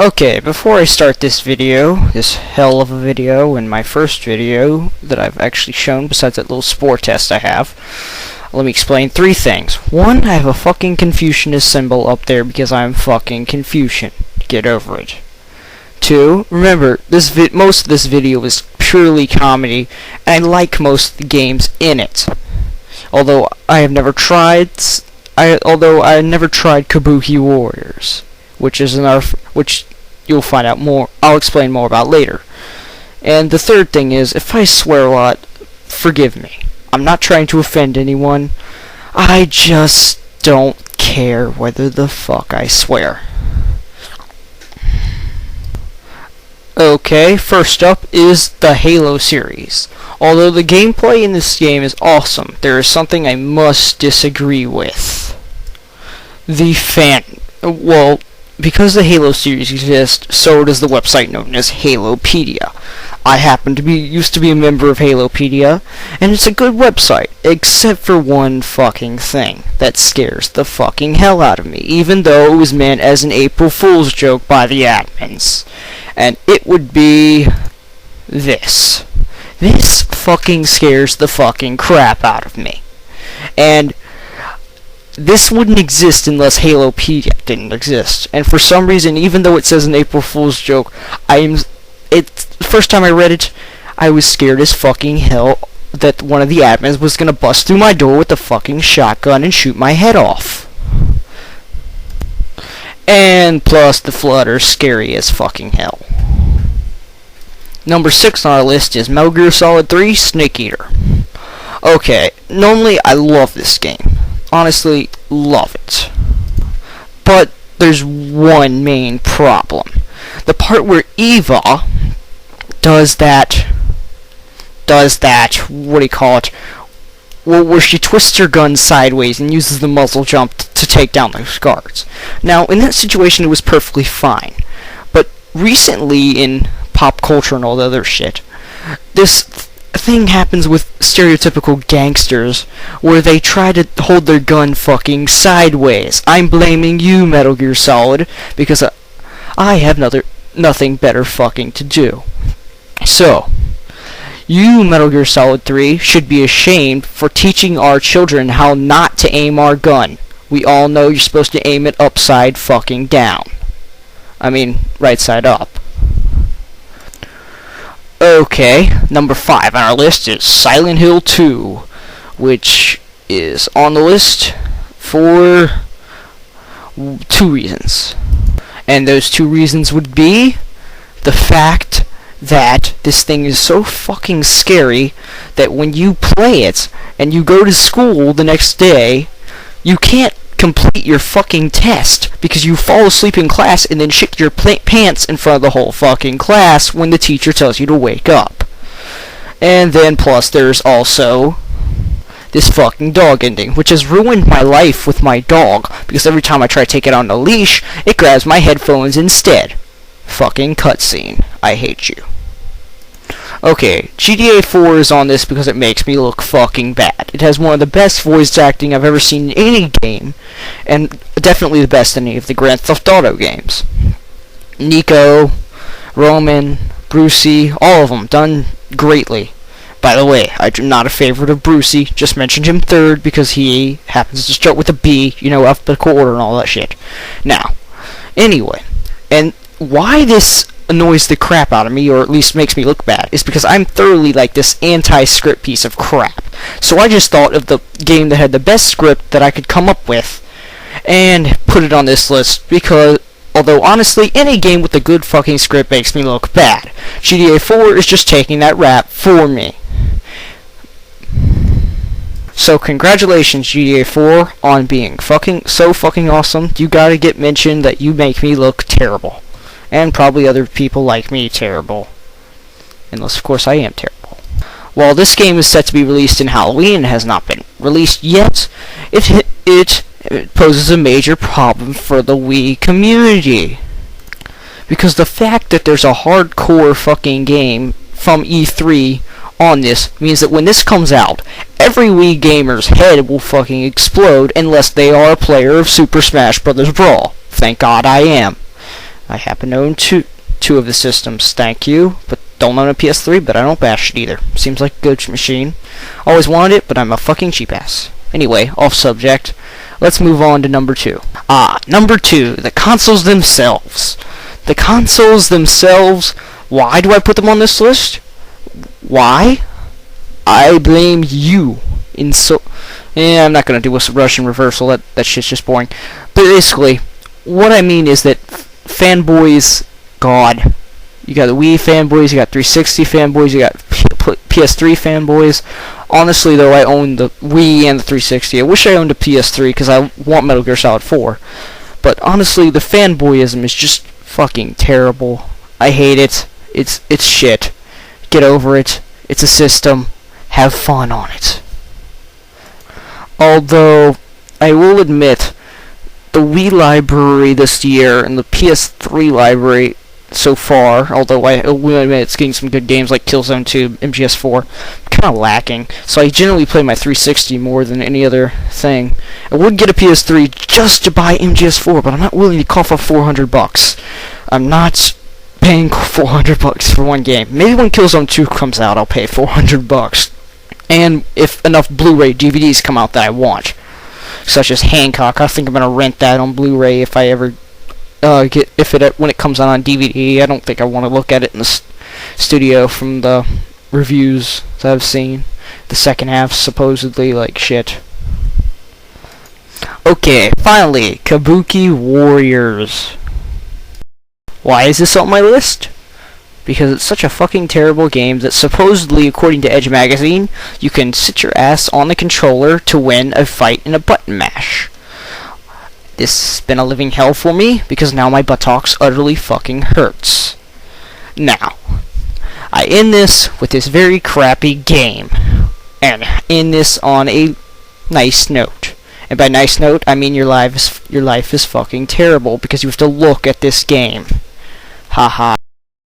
Okay, before I start this video, this hell of a video, and my first video that I've actually shown besides that little spore test I have, let me explain three things. One, I have a fucking Confucianist symbol up there because I'm fucking Confucian. Get over it. Two, remember, most of this video is purely comedy, and I like most of the games in it. Although I never tried Kabuki Warriors, which you'll find out more. I'll explain more about later. And the third thing is, if I swear a lot, forgive me. I'm not trying to offend anyone. I just don't care whether the fuck I swear. Okay, first up is the Halo series. Although the gameplay in this game is awesome, there is something I must disagree with. Because the Halo series exists, so does the website known as Halopedia. I happen to used to be a member of Halopedia, and it's a good website, except for one fucking thing that scares the fucking hell out of me, even though it was meant as an April Fool's joke by the admins. And it would be this. This fucking scares the fucking crap out of me. And this wouldn't exist unless Halopedia didn't exist. And for some reason, even though it says an April Fool's joke, the first time I read it, I was scared as fucking hell that one of the admins was gonna bust through my door with a fucking shotgun and shoot my head off. And plus, the Flutter's scary as fucking hell. Number 6 on our list is Metal Gear Solid 3 Snake Eater. Okay, normally I love this game. Honestly, love it. But there's one main problem. The part where Eva does that, what do you call it? Well, where she twists her gun sideways and uses the muzzle jump to take down those guards. Now, in that situation, it was perfectly fine. But recently, in pop culture and all the other shit, this thing happens with stereotypical gangsters where they try to hold their gun fucking sideways. I'm blaming you, Metal Gear Solid, because I have nothing better fucking to do. So, you, Metal Gear Solid 3, should be ashamed for teaching our children how not to aim our gun. We all know you're supposed to aim it upside fucking down. I mean, right side up. Okay, number 5 on our list is Silent Hill 2, which is on the list for 2 reasons. And those 2 reasons would be the fact that this thing is so fucking scary that when you play it and you go to school the next day, you can't complete your fucking test because you fall asleep in class and then shit your pants in front of the whole fucking class when the teacher tells you to wake up. And then plus there's also this fucking dog ending, which has ruined my life with my dog because every time I try to take it on a leash, it grabs my headphones instead. Fucking cutscene. I hate you. Okay, GTA 4 is on this because it makes me look fucking bad. It has one of the best voice acting I've ever seen in any game, and definitely the best in any of the Grand Theft Auto games. Nico, Roman, Brucey, all of them done greatly. By the way, I'm not a favorite of Brucey, just mentioned him third because he happens to start with a B, alphabetical order and all that shit. Now, anyway, and why this annoys the crap out of me, or at least makes me look bad, is because I'm thoroughly like this anti-script piece of crap. So I just thought of the game that had the best script that I could come up with, and put it on this list, because, although honestly, any game with a good fucking script makes me look bad. GTA 4 is just taking that rap for me. So congratulations, GTA 4, on being so fucking awesome. You gotta get mentioned that you make me look terrible. And probably other people like me terrible. Unless, of course, I am terrible. While this game is set to be released in Halloween and has not been released yet, it poses a major problem for the Wii community. Because the fact that there's a hardcore fucking game from E3 on this means that when this comes out, every Wii gamer's head will fucking explode unless they are a player of Super Smash Bros. Brawl. Thank God I am. I happen to own two of the systems. Thank you, but don't own a PS3, but I don't bash it either. Seems like a good machine. Always wanted it, but I'm a fucking cheap ass. Anyway, off subject. Let's move on to number 2. Number 2, the consoles themselves. The consoles themselves, why do I put them on this list? Why? I blame you. I'm not gonna do a Russian reversal, that shit's just boring. But basically, what I mean is that fanboys, God, you got the Wii fanboys, you got 360 fanboys, you got PS3 fanboys. Honestly, though, I own the Wii and the 360. I wish I owned a PS3 because I want Metal Gear Solid 4. But honestly, the fanboyism is just fucking terrible. I hate it. It's shit. Get over it. It's a system. Have fun on it. Although, I will admit, the Wii library this year and the PS3 library so far, although I will admit it's getting some good games like Killzone 2, MGS4, kind of lacking. So I generally play my 360 more than any other thing. I would get a PS3 just to buy MGS4, but I'm not willing to cough up $400. I'm not paying $400 for one game. Maybe when Killzone 2 comes out, I'll pay $400. And if enough Blu-ray DVDs come out that I want, such as Hancock, I think I'm gonna rent that on Blu-ray if I ever when it comes out on DVD. I don't think I want to look at it in the studio from the reviews that I've seen. The second half supposedly like shit. Okay, finally, Kabuki Warriors. Why is this on my list? Because it's such a fucking terrible game that supposedly, according to Edge Magazine, you can sit your ass on the controller to win a fight in a button mash. This has been a living hell for me, because now my buttocks utterly fucking hurts. Now, I end this with this very crappy game, and end this on a nice note. And by nice note, I mean your life is fucking terrible, because you have to look at this game. Haha.